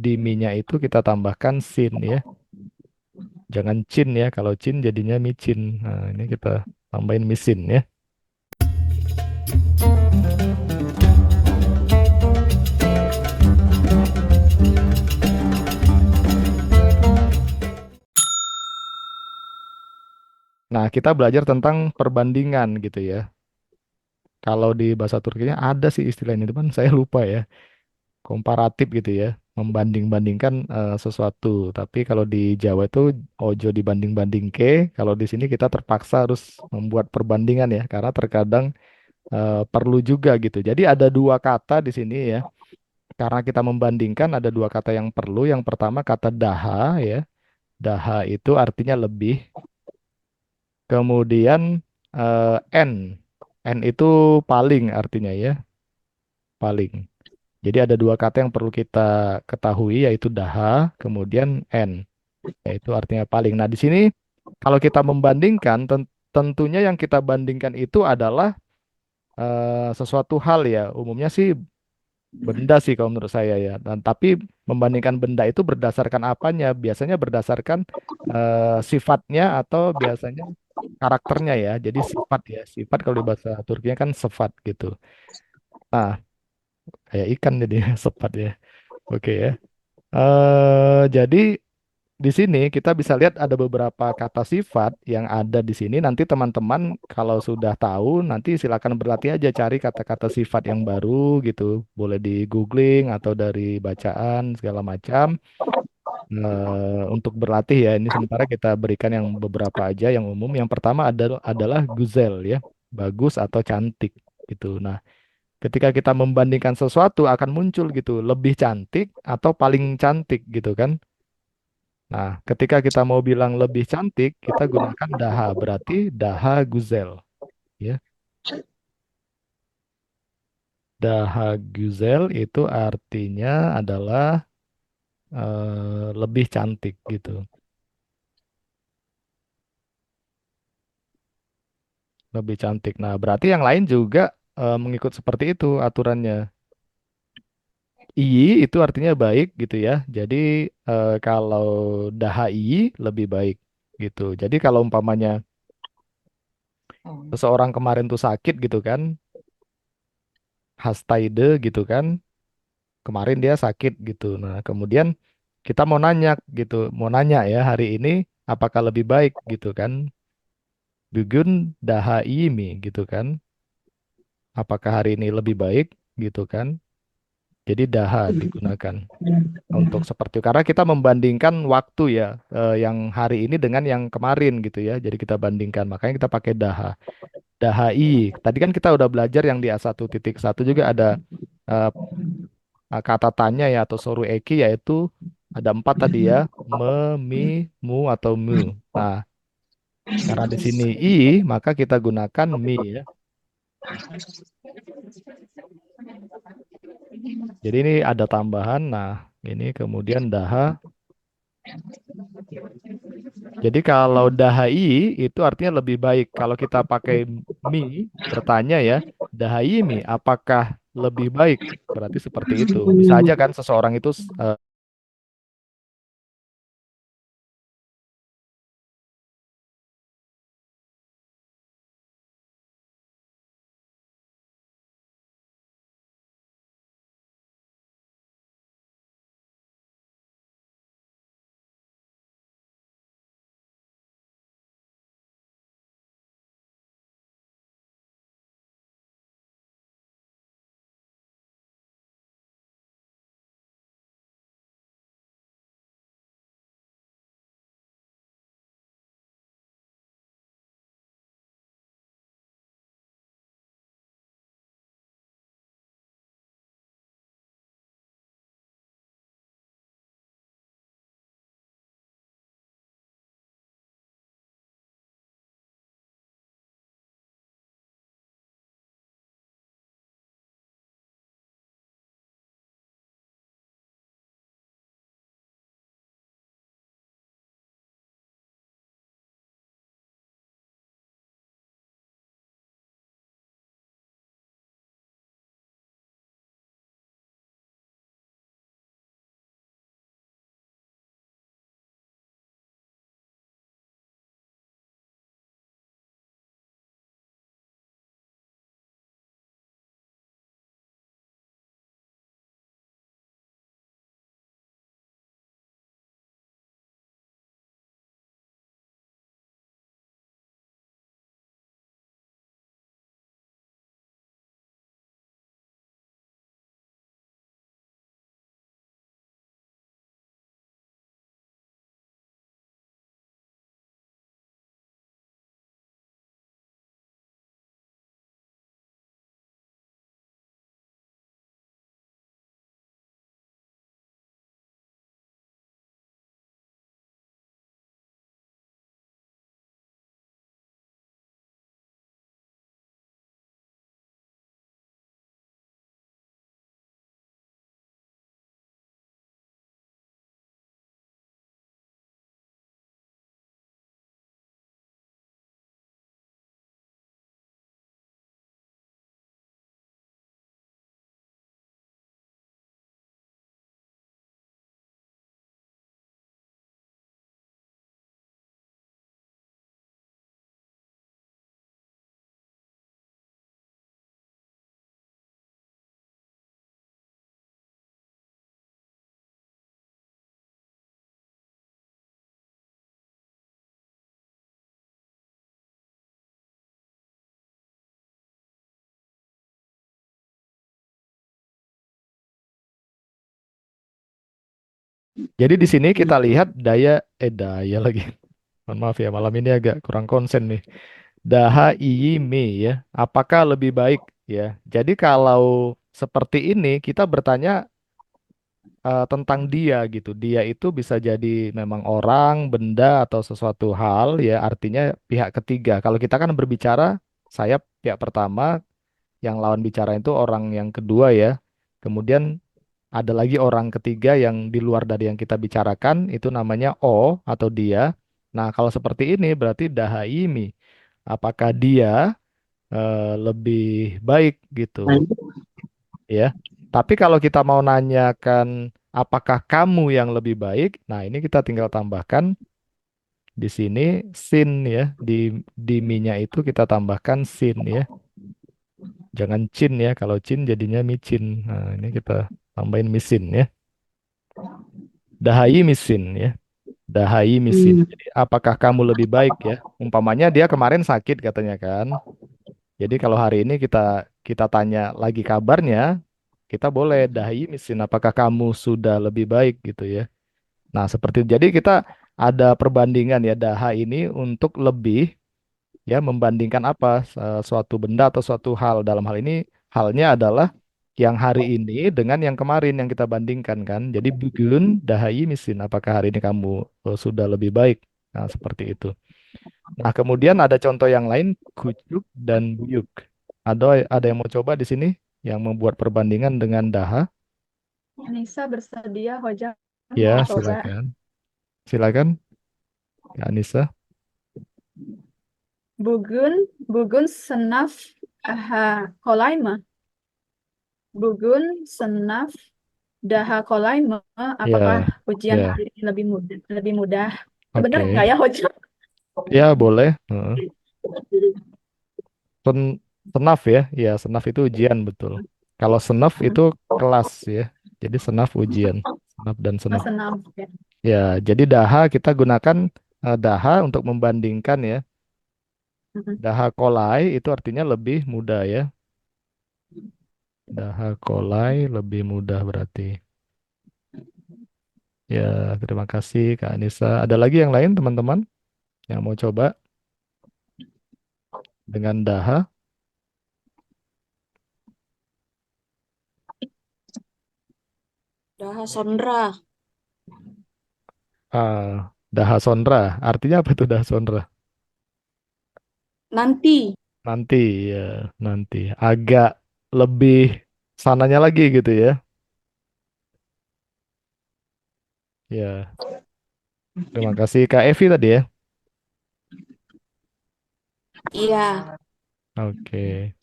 di mie-nya itu kita tambahkan sin ya. Jangan cin ya. Kalau cin jadinya micin. Nah, ini kita tambahin misin ya. Nah, kita belajar tentang perbandingan gitu ya. Kalau di bahasa Turkinya ada sih istilah ini, teman, saya lupa ya. Komparatif gitu ya, membanding-bandingkan sesuatu. Tapi kalau di Jawa itu ojo dibanding-bandingke. Kalau di sini kita terpaksa harus membuat perbandingan ya, karena terkadang perlu juga gitu. Jadi ada dua kata di sini ya. Karena kita membandingkan ada dua kata yang perlu. Yang pertama kata daha ya. Daha itu artinya lebih. Kemudian n. N itu paling artinya ya, paling. Jadi ada dua kata yang perlu kita ketahui yaitu daha, kemudian n, yaitu artinya paling. Nah, di sini kalau kita membandingkan, tentunya yang kita bandingkan itu adalah sesuatu hal ya. Umumnya sih benda sih kalau menurut saya ya. Dan tapi membandingkan benda itu berdasarkan apanya? Biasanya berdasarkan sifatnya atau biasanya karakternya ya. Jadi sifat ya. Sifat kalau di bahasa Turkinya kan sifat gitu. Nah, kayak ikan jadi sifat ya. Oke ya. Jadi di sini kita bisa lihat ada beberapa kata sifat yang ada di sini. Nanti teman-teman kalau sudah tahu, nanti silakan berlatih aja cari kata-kata sifat yang baru gitu. Boleh di googling atau dari bacaan segala macam. Untuk berlatih ya. Ini sementara kita berikan yang beberapa aja yang umum. Yang pertama adalah guzel ya, bagus atau cantik gitu. Nah, ketika kita membandingkan sesuatu akan muncul gitu, lebih cantik atau paling cantik gitu kan. Nah, ketika kita mau bilang lebih cantik, kita gunakan daha, berarti daha guzel, ya. Daha guzel itu artinya adalah lebih cantik gitu, lebih cantik. Nah, berarti yang lain juga mengikut seperti itu aturannya. Iyi itu artinya baik gitu ya. Jadi kalau daha iyi lebih baik gitu. Jadi kalau umpamanya seseorang kemarin tuh sakit gitu kan, hastaide gitu kan, kemarin dia sakit gitu. Nah, kemudian kita mau nanya gitu, mau nanya ya hari ini apakah lebih baik gitu kan? Bugün daha iyi mi gitu kan? Apakah hari ini lebih baik gitu kan? Jadi daha digunakan untuk seperti itu. Karena kita membandingkan waktu ya, yang hari ini dengan yang kemarin gitu ya. Jadi kita bandingkan, makanya kita pakai daha. Daha i. Tadi kan kita udah belajar yang di A1.1 juga ada eh, kata tanya ya atau soru eki yaitu ada empat tadi ya, me, mi, mu atau mu. Nah, karena di sini i, maka kita gunakan mi ya. Jadi ini ada tambahan. Nah, ini kemudian daha. Jadi kalau dahai itu artinya lebih baik. Kalau kita pakai mi, bertanya ya, dahai mi, apakah lebih baik? Berarti seperti itu. Bisa aja kan seseorang itu Jadi di sini kita lihat daya lagi. Mohon maaf ya, malam ini agak kurang konsen nih. Daha iyi mi ya. Apakah lebih baik ya? Jadi kalau seperti ini kita bertanya tentang dia gitu. Dia itu bisa jadi memang orang, benda atau sesuatu hal ya, artinya pihak ketiga. Kalau kita kan berbicara saya pihak pertama, yang lawan bicara itu orang yang kedua ya. Kemudian ada lagi orang ketiga yang di luar dari yang kita bicarakan, itu namanya O atau dia. Nah, kalau seperti ini berarti dahaimi. Apakah dia lebih baik gitu ya. Tapi kalau kita mau nanyakan apakah kamu yang lebih baik, nah ini kita tinggal tambahkan di sini sin ya. Di mi-nya itu kita tambahkan sin ya. Jangan cin ya. Kalau cin jadinya micin. Nah, ini kita tambahin misin ya. Dahai misin ya. Dahai misin. Hmm. Jadi apakah kamu lebih baik ya? Umpamanya dia kemarin sakit katanya kan. Jadi kalau hari ini kita kita tanya lagi kabarnya, kita boleh dahai misin. Apakah kamu sudah lebih baik gitu ya? Nah seperti itu. Jadi kita ada perbandingan ya daha ini untuk lebih ya membandingkan apa suatu benda atau suatu hal. Dalam hal ini halnya adalah yang hari ini dengan yang kemarin yang kita bandingkan kan. Jadi bugün daha iyi misin? Apakah hari ini kamu sudah lebih baik? Nah, seperti itu. Nah, kemudian ada contoh yang lain kucuk dan buyuk. Ada yang mau coba di sini yang membuat perbandingan dengan daha? Anissa bersedia, Hoja mau Ya, coba. silakan. Silakan, Kak Anissa. Bugün, bugün sınav kolay mı? Bugün sınav daha kolay mı? Apakah Ya, ujian ya. hari ini lebih mudah? Lebih mudah. Bener nggak Oke. ya, Hoja? Ya, boleh. Heeh. Sen- Senaf ya, ya senaf itu ujian betul. Kalau senaf itu kelas ya, jadi senaf ujian, senaf dan Oh, senaf. senam. Ya. Ya, jadi daha kita gunakan daha untuk membandingkan ya. Mhm. Daha kolai itu artinya lebih mudah ya. Daha kolai lebih mudah berarti. Ya, terima kasih Kak Anissa. Ada lagi yang lain teman-teman yang mau coba dengan daha? Daha Sondra. Daha sondra, artinya apa tuh daha sondra? Nanti. Nanti ya, nanti agak lebih sananya lagi gitu ya. Ya, terima kasih Kak Evi tadi ya. Iya. Oke.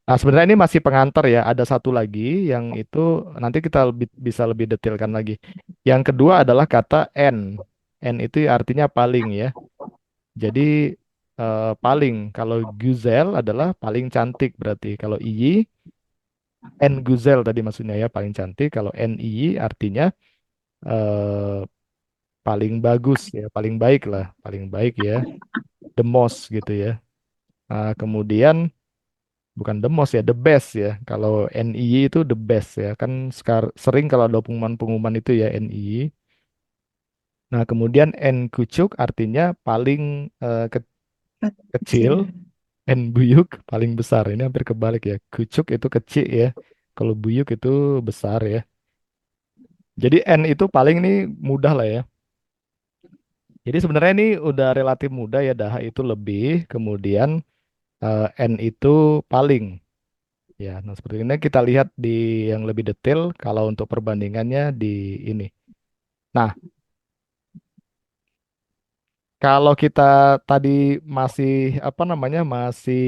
Nah, sebenarnya ini masih pengantar ya. Ada satu lagi yang itu nanti kita bisa lebih detailkan lagi. Yang kedua adalah kata N. N itu artinya paling ya. Jadi paling. Kalau Güzel adalah paling cantik berarti. Kalau iyi, N Güzel tadi maksudnya ya paling cantik. Kalau N iyi artinya eh, paling bagus ya, paling baik lah, paling baik ya, the most gitu ya. Nah, kemudian bukan the most ya, the best ya. Kalau NIY itu the best ya, kan sering kalau ada pengumuman-pengumuman itu ya NIY. Nah, kemudian N kucuk artinya paling kecil, Kecil. N buyuk paling besar. Ini hampir kebalik ya. Kucuk itu kecil ya, kalau buyuk itu besar ya. Jadi N itu paling nih mudah lah ya. Jadi sebenarnya ini udah relatif mudah ya, daha itu lebih, kemudian N itu paling. Ya, nah seperti ini kita lihat di yang lebih detail kalau untuk perbandingannya di ini. Nah, kalau kita tadi masih apa namanya masih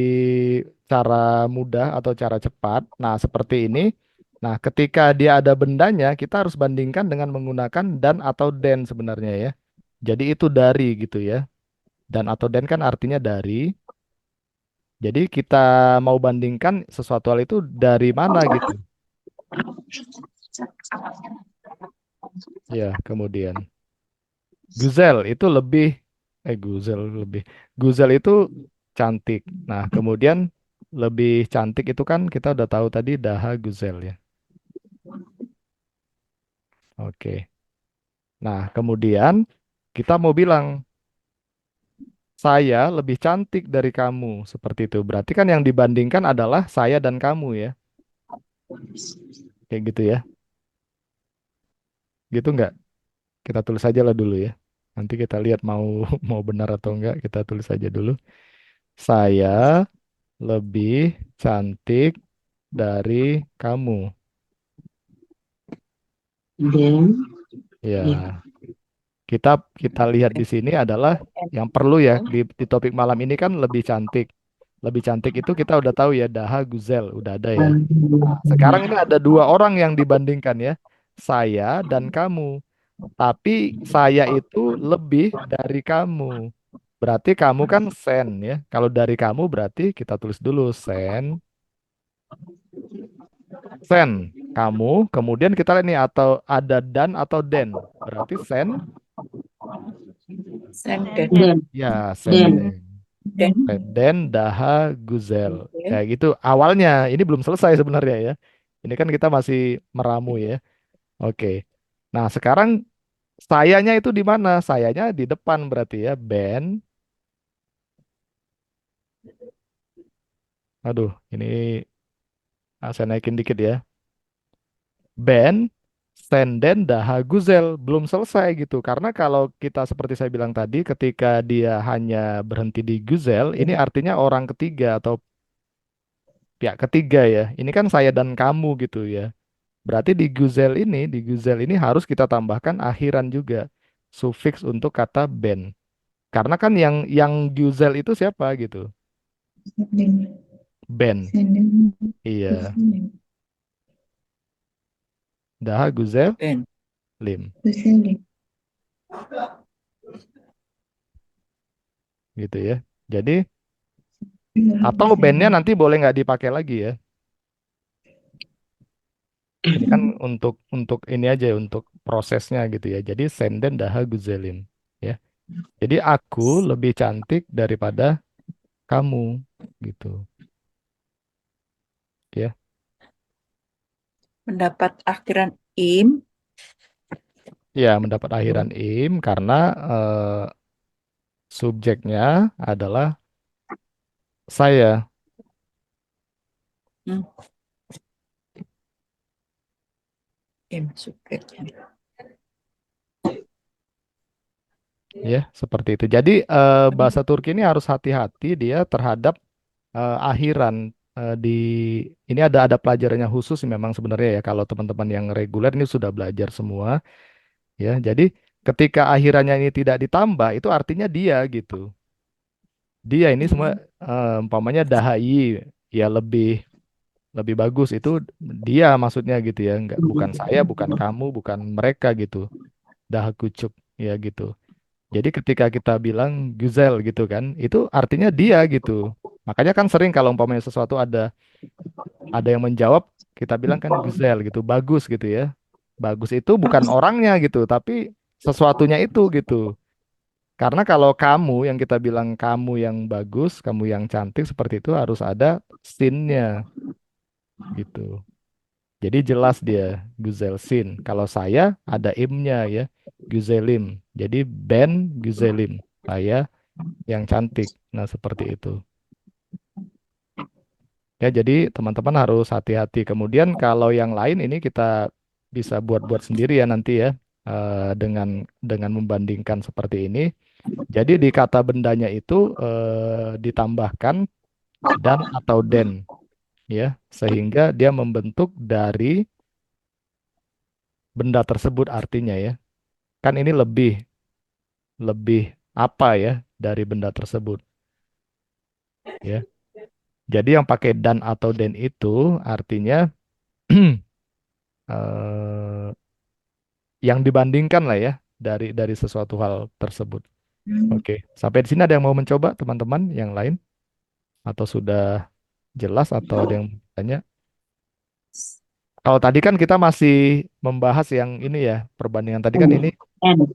cara mudah atau cara cepat. Nah, seperti ini. Nah, ketika dia ada bendanya, kita harus bandingkan dengan menggunakan dan atau den sebenarnya ya. Jadi itu dari gitu ya. Dan atau den kan artinya dari. Jadi kita mau bandingkan sesuatu hal itu dari mana gitu. Ya, kemudian. Guzel itu lebih Guzel lebih. Guzel itu cantik. Nah, kemudian lebih cantik itu kan kita udah tahu tadi Daha Guzel ya. Oke. Nah, kemudian kita mau bilang saya lebih cantik dari kamu seperti itu. Berarti kan yang dibandingkan adalah saya dan kamu ya. Kayak gitu ya. Gitu nggak? Kita tulis aja lah dulu ya. Nanti kita lihat mau mau benar atau enggak, kita tulis aja dulu. Saya lebih cantik dari kamu. Then, yeah. Ya, kita kita lihat di sini adalah yang perlu ya di topik malam ini kan lebih cantik. Lebih cantik itu kita udah tahu ya, Daha Guzel, udah ada ya. Nah, sekarang ini ada dua orang yang dibandingkan ya, saya dan kamu. Tapi saya itu lebih dari kamu. Berarti kamu kan sen ya. Kalau dari kamu berarti kita tulis dulu sen kamu. Kemudian kita lihat nih atau ada dan atau den. Berarti sen Senden. Then, ya then, senden. Dan. Den Daha Guzel. Oke. Kayak gitu awalnya. Ini belum selesai sebenarnya ya. Ini kan kita masih meramu ya. Oke. Nah, sekarang sayanya itu di mana? Sayanya di depan berarti ya. Ben. Aduh, ini saya naikin dikit ya. Ben Senden Daha Guzel belum selesai gitu. Karena kalau kita seperti saya bilang tadi, ketika dia hanya berhenti di Guzel, ini artinya orang ketiga atau pihak ketiga ya. Ini kan saya dan kamu gitu ya. Berarti di Guzel ini harus kita tambahkan akhiran juga, sufiks untuk kata Ben. Karena kan yang Guzel itu siapa gitu? Ben. Iya. Daha Guzel Ben. Lim gitu ya. Jadi atau bandnya nanti boleh nggak dipakai lagi ya. Ini kan untuk ini aja ya, untuk prosesnya gitu ya. Jadi Senden Daha Guzelin ya. Jadi aku lebih cantik daripada kamu gitu ya. Mendapat akhiran im. Ya, mendapat akhiran im karena subjeknya adalah saya Hmm. Im subjeknya. ya, seperti itu. Jadi bahasa Turki ini harus hati-hati dia terhadap akhiran di ini ada pelajarannya khusus sih memang sebenarnya ya kalau teman-teman yang reguler ini sudah belajar semua ya. Jadi ketika akhirannya ini tidak ditambah itu artinya dia gitu. Dia ini semua Hmm. umpamanya dahai ya lebih lebih bagus itu dia maksudnya gitu ya. Enggak bukan saya, bukan kamu, bukan mereka gitu. Daha kucuk ya gitu. Jadi ketika kita bilang Güzel gitu kan, itu artinya dia gitu. Makanya kan sering kalau umpamanya sesuatu ada yang menjawab, kita bilang kan Güzel gitu, bagus gitu ya. Bagus itu bukan orangnya gitu, tapi sesuatunya itu gitu. Karena kalau kamu yang kita bilang kamu yang bagus, kamu yang cantik seperti itu harus ada sinnya gitu. Jadi jelas dia Güzel sin. Kalau saya ada imnya ya, Güzelim. Jadi Ben Güzelim. Saya yang cantik. Nah, seperti itu. Ya, jadi teman-teman harus hati-hati. Kemudian kalau yang lain ini kita bisa buat-buat sendiri ya nanti ya dengan membandingkan seperti ini. Jadi di kata bendanya itu ditambahkan dan atau den ya, sehingga dia membentuk dari benda tersebut artinya ya. Kan ini lebih lebih apa ya dari benda tersebut ya. Jadi yang pakai dan atau den itu artinya eh, yang dibandingkan lah ya dari sesuatu hal tersebut. Oke, sampai di sini ada yang mau mencoba teman-teman yang lain atau sudah jelas atau ada yang tanya? Kalau tadi kan kita masih membahas yang ini ya, perbandingan tadi kan ini and,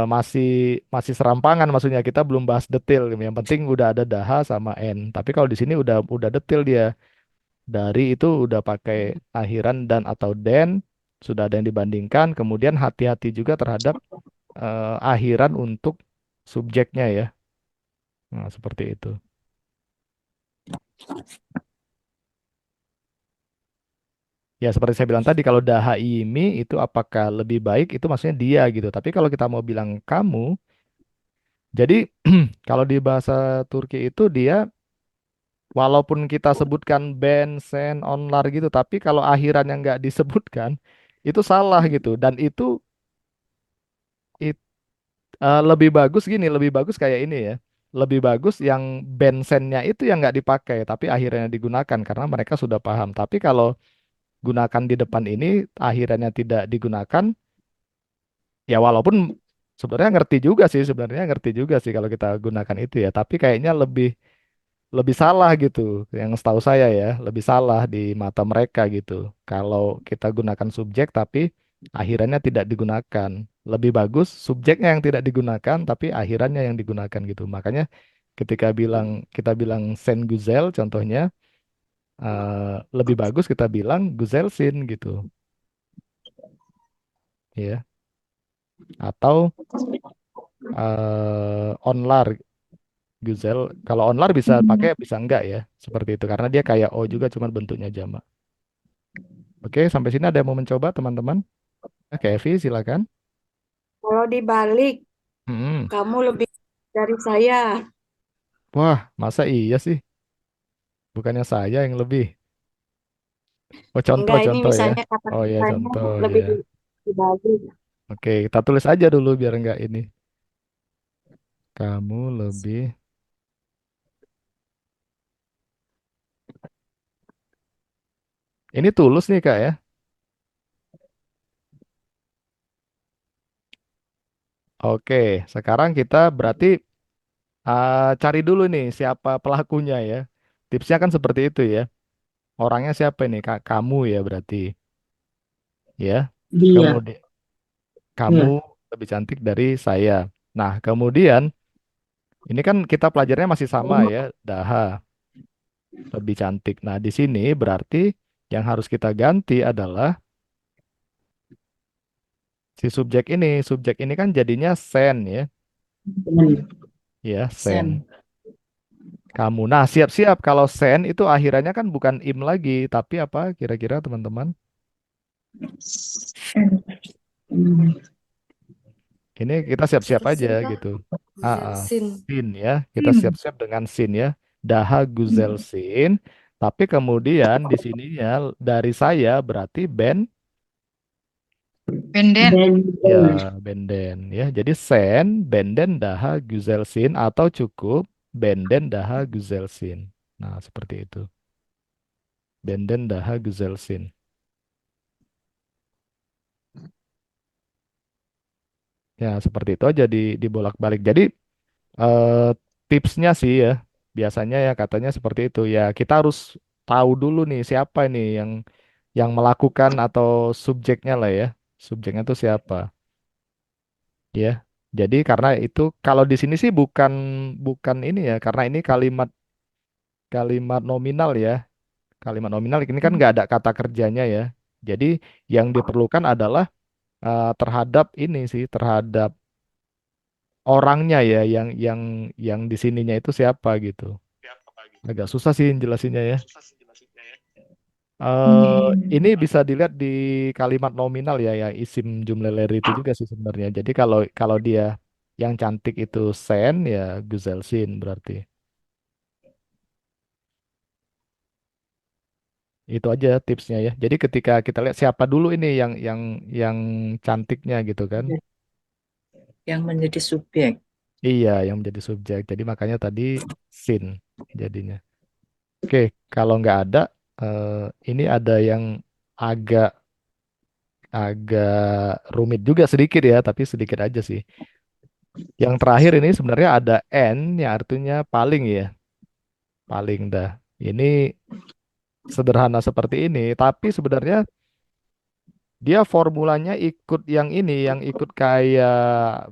masih masih serampangan maksudnya kita belum bahas detail. Yang penting udah ada daha sama n. Tapi kalau di sini udah detail dia. Dari itu udah pakai akhiran dan atau den Sudah ada yang dibandingkan, kemudian hati-hati juga terhadap akhiran untuk subjeknya ya. Nah, seperti itu. Ya, seperti saya bilang tadi, kalau daha ini itu apakah lebih baik, itu maksudnya dia gitu. Tapi kalau kita mau bilang kamu, jadi kalau di bahasa Turki itu dia, walaupun kita sebutkan ben, sen, onlar gitu, tapi kalau akhirannya nggak disebutkan, itu salah gitu. Dan lebih bagus gini, lebih bagus kayak ini ya. Lebih bagus yang bensennya itu yang nggak dipakai, tapi akhirnya digunakan karena mereka sudah paham. Tapi kalau gunakan di depan ini, akhirnya tidak digunakan, ya walaupun sebenarnya ngerti juga sih kalau kita gunakan itu ya. Tapi kayaknya lebih lebih salah gitu, yang setahu saya ya, lebih salah di mata mereka gitu. Kalau kita gunakan subjek tapi akhirannya tidak digunakan. Lebih bagus subjeknya yang tidak digunakan tapi akhirannya yang digunakan gitu. Makanya ketika kita bilang sen guzel contohnya, lebih bagus kita bilang guzel sin gitu ya. Atau onlar guzel. Kalau onlar bisa pakai bisa enggak ya, seperti itu karena dia kayak O juga cuman bentuknya jamak. Oke, sampai sini ada yang mau mencoba teman-teman? Oke, Evi, silakan. Kalau dibalik, Hmm. kamu lebih dari saya. Wah, masa iya sih? Bukannya saya yang lebih. Oh, Enggak, ini contoh-contoh ya. misalnya Oh ya, kata-katanya contoh lebih ya. dibalik. Oke, kita tulis aja dulu biar enggak ini. Kamu lebih. Ini tulus nih, Kak ya. Oke, sekarang kita berarti cari dulu nih siapa pelakunya ya. Tipsnya kan seperti itu ya. Orangnya siapa ini? Kak, kamu ya berarti. Ya. Dia. Kemudian kamu Ya. lebih cantik dari saya. Nah, kemudian ini kan kita pelajarnya masih sama ya, Daha lebih cantik. Nah, di sini berarti yang harus kita ganti adalah si subjek ini. Subjek ini kan jadinya sen ya, Teman. ya sen. Sen. Kamu. Nah, siap-siap kalau sen itu akhirannya kan bukan im lagi, tapi apa kira-kira teman-teman? Sen. Hmm. Ini kita siap-siap aja Sin kah? gitu. Guzel Ah, sin. sin ya, kita Sim. siap-siap dengan sin ya. Daha guzel sin. Tapi kemudian di sininya dari saya berarti ben. Benden. Ya, Dan benden ya. Jadi sen, benden, daha, güzelsin atau cukup benden, daha, güzelsin. Nah, seperti itu. Benden, daha, güzelsin. Ya, seperti itu aja dibolak-balik. Jadi eh, tipsnya sih ya, biasanya ya katanya seperti itu. Ya, kita harus tahu dulu nih siapa nih yang melakukan atau subjeknya lah ya. Subjeknya itu siapa? Ya. Jadi karena itu kalau di sini sih bukan bukan ini ya, karena ini kalimat kalimat nominal ya. Kalimat nominal ini kan nggak ada kata kerjanya ya. Jadi yang diperlukan adalah terhadap ini sih, terhadap orangnya ya, yang di sininya itu siapa gitu. Agak susah sih jelasinnya ya. Ini bisa dilihat di kalimat nominal ya, ya isim jumlah leri itu juga sih sebenarnya. Jadi kalau kalau dia yang cantik itu sen ya Güzelsin berarti. Itu aja tipsnya ya. Jadi ketika kita lihat siapa dulu ini yang cantiknya gitu kan. Yang menjadi subjek. Iya, yang menjadi subjek. Jadi makanya tadi sin jadinya. Oke, kalau nggak ada, eh, ini ada yang agak agak rumit juga sedikit ya, tapi sedikit aja sih. Yang terakhir ini sebenarnya ada n yang artinya paling ya, paling dah. Ini sederhana seperti ini, tapi sebenarnya dia formulanya ikut yang ini, yang ikut kayak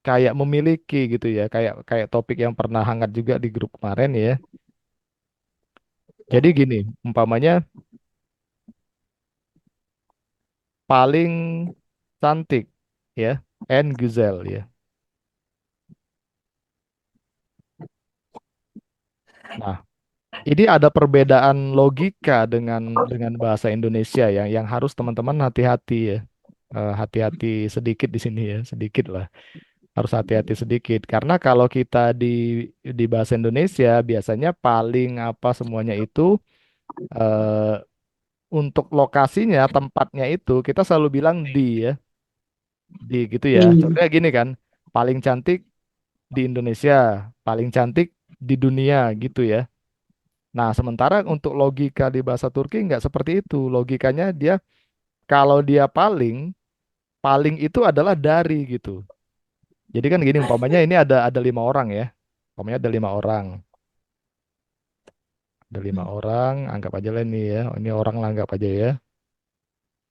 kayak memiliki gitu ya, kayak kayak topik yang pernah hangat juga di grup kemarin ya. Jadi gini, umpamanya paling cantik ya, en güzel ya. Nah, ini ada perbedaan logika dengan bahasa Indonesia yang harus teman-teman hati-hati ya. Hati-hati sedikit di sini ya, sedikit lah. Harus hati-hati sedikit karena kalau kita di bahasa Indonesia biasanya paling apa semuanya itu eh, untuk lokasinya, tempatnya itu kita selalu bilang di ya, di gitu ya. Hmm. Contohnya gini kan, paling cantik di Indonesia, paling cantik di dunia gitu ya. Nah, sementara untuk logika di bahasa Turki nggak seperti itu. Logikanya dia kalau dia paling, paling itu adalah dari gitu. Jadi kan gini, umpamanya ini ada 5 orang ya. Umpamanya ada 5 orang. Ada 5 orang, anggap aja lah ini ya. Ini orang lah anggap aja ya.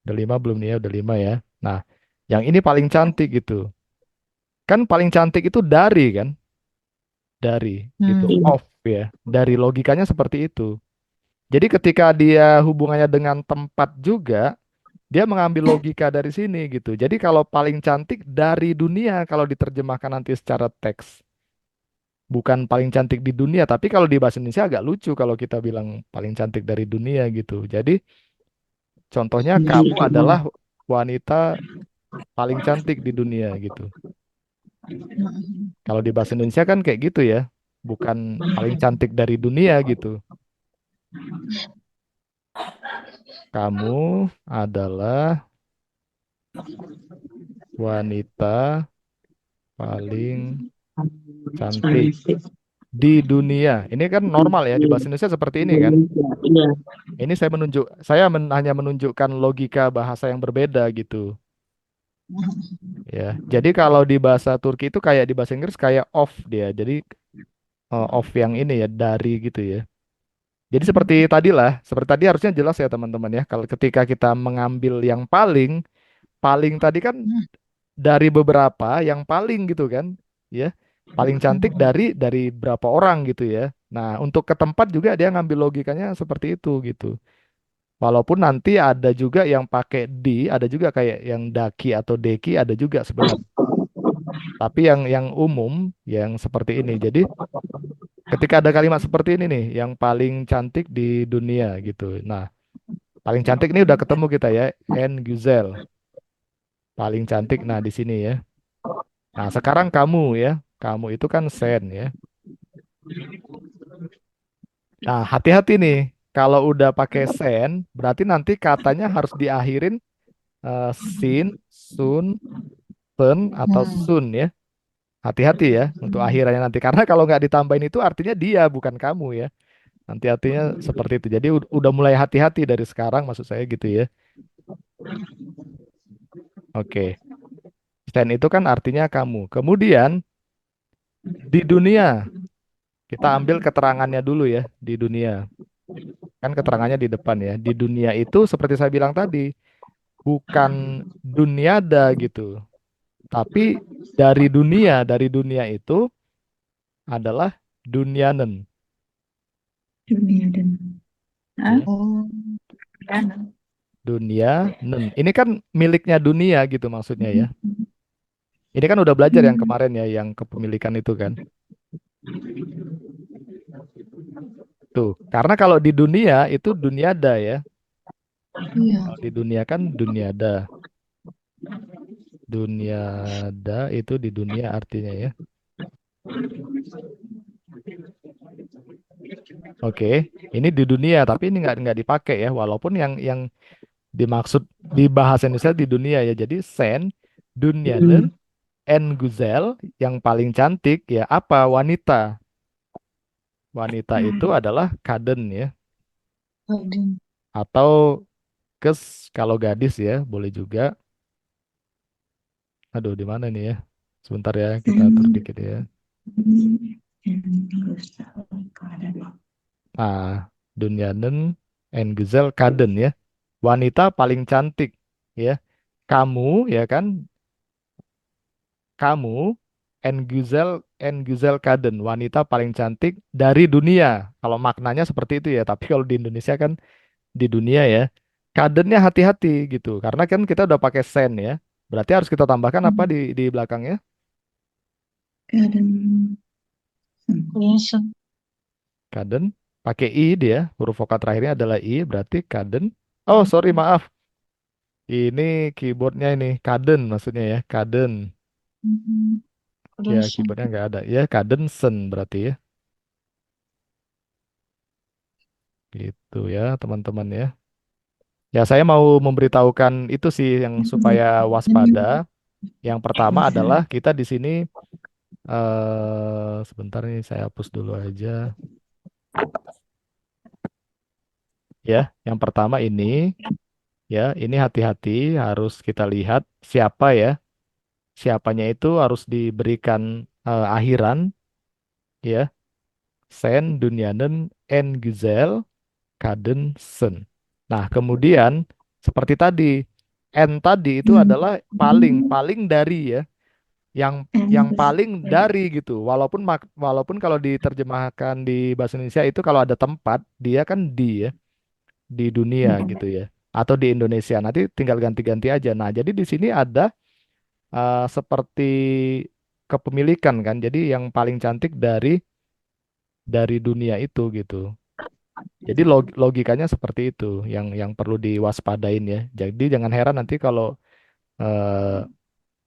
Udah 5 belum nih ya? Udah 5 ya. Nah, yang ini paling cantik gitu. Kan paling cantik itu dari kan? Dari gitu. Iya. Off ya. Dari logikanya seperti itu. Jadi ketika dia hubungannya dengan tempat juga, dia mengambil logika dari sini gitu. Jadi kalau paling cantik dari dunia kalau diterjemahkan nanti secara teks. Bukan paling cantik di dunia, tapi kalau di bahasa Indonesia agak lucu kalau kita bilang paling cantik dari dunia gitu. Jadi contohnya Di, kamu adalah wanita paling cantik di dunia gitu. Kalau di bahasa Indonesia kan kayak gitu ya. Bukan paling cantik dari dunia gitu. Kamu adalah wanita paling cantik cantik di dunia. Ini kan normal ya di bahasa Indonesia seperti ini kan. Indonesia. Iya. Ini hanya menunjukkan logika bahasa yang berbeda gitu. Ya. Jadi kalau di bahasa Turki itu kayak di bahasa Inggris kayak off dia. Jadi off yang ini ya dari gitu ya. Jadi seperti tadi harusnya jelas ya teman-teman ya. Kalau ketika kita mengambil yang paling, paling tadi kan dari beberapa yang paling gitu kan, ya. Paling cantik dari berapa orang gitu ya. Nah, untuk ke tempat juga dia ngambil logikanya seperti itu gitu. Walaupun nanti ada juga yang pakai di, ada juga kayak yang daki atau deki ada juga sebenarnya. Tapi yang umum yang seperti ini. Jadi ketika ada kalimat seperti ini nih, yang paling cantik di dunia gitu. Nah, paling cantik ini udah ketemu kita ya, En Güzel. Paling cantik nah di sini ya. Nah, sekarang kamu ya. Kamu itu kan sen ya. Nah, hati-hati nih. Kalau udah pakai sen, berarti nanti katanya harus diakhirin sin, sun, sen, atau sun ya. Hati-hati ya untuk akhirannya nanti. Karena kalau nggak ditambahin itu artinya dia, bukan kamu ya. Nanti artinya seperti itu. Jadi udah mulai hati-hati dari sekarang maksud saya gitu ya. Oke. Sen itu kan artinya kamu. Kemudian di dunia, kita ambil keterangannya dulu ya di dunia. Kan keterangannya di depan ya. Di dunia itu seperti saya bilang tadi, bukan duniada gitu. Tapi dari dunia itu adalah dunianen. Dunia dan Ya, oh, dan dunianen. Ini kan miliknya dunia gitu maksudnya ya. Ini kan udah belajar yang kemarin ya, yang kepemilikan itu kan. Tuh, karena kalau di dunia itu duniada ya. iya. Kalau di dunia kan duniada. Duniada itu di dunia artinya ya. Oke, ini di dunia tapi ini nggak dipakai ya. Walaupun yang dimaksud di bahasa Indonesia di dunia ya. Jadi sen, dunianen, Hmm. en güzel yang paling cantik ya apa wanita. Wanita itu adalah kaden ya. Atau kes kalau gadis ya boleh juga. Aduh di mana nih ya? Sebentar ya kita atur dikit ya. Nah, Dunyanen and Güzel Kaden ya. Wanita paling cantik ya. Kamu ya kan? Kamu and Güzel Kaden, wanita paling cantik dari dunia. Kalau maknanya seperti itu ya, tapi kalau di Indonesia kan di dunia ya. Kadennya hati-hati gitu. Karena kan kita udah pakai sen ya. Berarti harus kita tambahkan apa Hmm. di belakangnya? Garden. Yes. Kaden. Pakai i dia. Huruf vokal terakhirnya adalah i. Berarti kaden. Oh, sorry, maaf. Ini keyboardnya ini. Kaden maksudnya ya. Kaden. Ya, Terus keyboardnya nggak ada. Ya, kadensen berarti ya. Gitu ya, teman-teman ya. Ya, saya mau memberitahukan itu sih yang supaya waspada. Yang pertama adalah kita di sini sebentar nih saya hapus dulu aja. Ya, yang pertama ya, ini hati-hati harus kita lihat siapa ya. Siapanya itu harus diberikan akhiran ya. Sen, Dunyanen, En, Gizel, Kadensen. Nah, kemudian seperti tadi, N tadi itu adalah paling paling dari ya. Yang paling dari gitu. Walaupun kalau diterjemahkan di bahasa Indonesia itu kalau ada tempat dia kan di ya, di dunia gitu ya. Atau di Indonesia. Nanti tinggal ganti-ganti aja. Nah, jadi di sini ada seperti kepemilikan kan. Jadi yang paling cantik dari dunia itu gitu. Jadi logikanya seperti itu yang perlu diwaspadain ya. Jadi jangan heran nanti eh,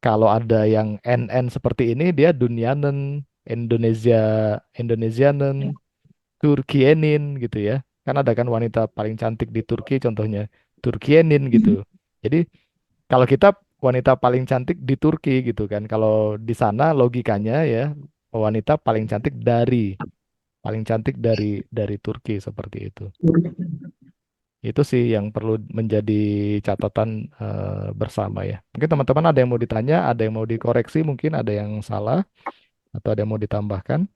kalau ada yang NN seperti ini dia Dunyanen, Indonesia, Indonesianen, Turkienin gitu ya. Kan ada kan wanita paling cantik di Turki contohnya Turkienin gitu. Jadi kalau kita wanita paling cantik di Turki gitu kan. Kalau di sana logikanya ya wanita paling cantik dari Turki seperti itu. Itu sih yang perlu menjadi catatan bersama ya. Mungkin teman-teman ada yang mau ditanya, ada yang mau dikoreksi, mungkin ada yang salah atau ada yang mau ditambahkan.